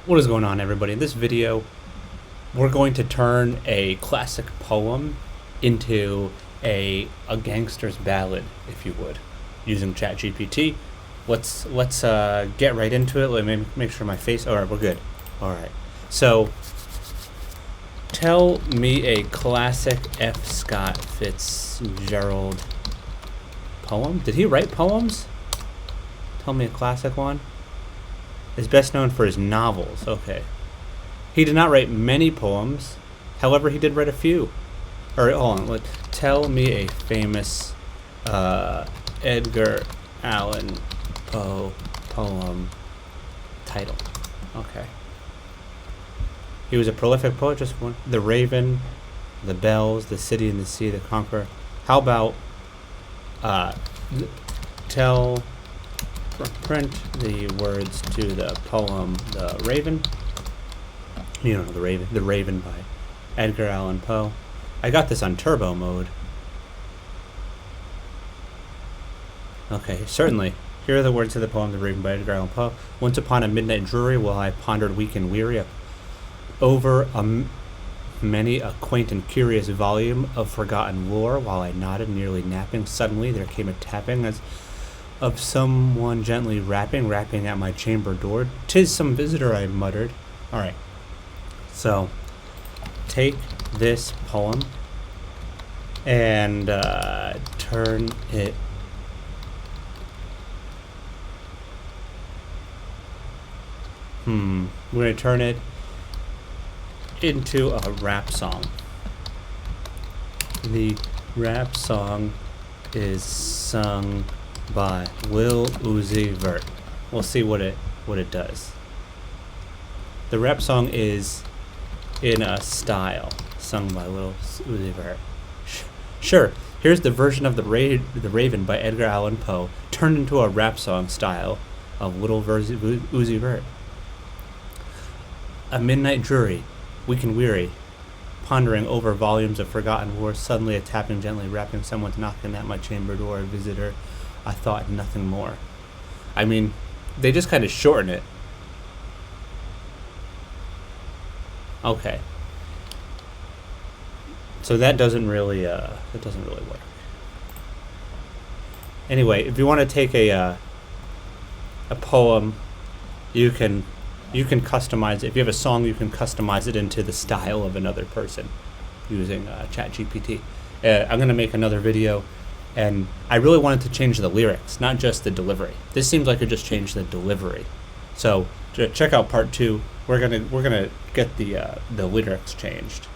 What is going on, everybody? In this video, we're going to turn a classic poem into a gangster's ballad, if you would, using ChatGPT. Let's get right into it. Let me make sure my face. All right, we're good. All right. So, tell me a classic F. Scott Fitzgerald poem. Did he write poems? Tell me a classic one. Is best known for his novels. Okay. He did not write many poems. However, he did write a few. Or hold on. Tell me a famous Edgar Allan Poe poem title. Okay. He was a prolific poet. Just one. The Raven, The Bells, The City and the Sea, The Conqueror. How about tell print the words to the poem The Raven. You know The Raven. The Raven by Edgar Allan Poe. I got this on turbo mode. Okay, certainly. Here are the words to the poem The Raven by Edgar Allan Poe. Once upon a midnight dreary, while I pondered weak and weary over many a quaint and curious volume of forgotten lore, while I nodded, nearly napping, suddenly there came a tapping as of someone gently rapping at my chamber door. "'Tis some visitor," I muttered. Alright. So, take this poem and turn it we're going to turn it into a rap song. The rap song is sung by Lil Uzi Vert. We'll see what it does. The rap song is in a style sung by Lil Uzi Vert. Sure, here's the version of the Raven by Edgar Allan Poe turned into a rap song style of Lil Uzi Vert. A midnight dreary, weak and weary, pondering over volumes of forgotten wars, suddenly a tapping gently rapping, someone's knocking at my chamber door, a visitor, I thought nothing more. I mean, they just kind of shorten it. Okay. So that doesn't really work. Anyway, if you want to take a poem, you can customize it. If you have a song, you can customize it into the style of another person using ChatGPT. I'm going to make another video, and I really wanted to change the lyrics, not just the delivery. This seems like it just changed the delivery. So check out part 2. We're gonna get the lyrics changed.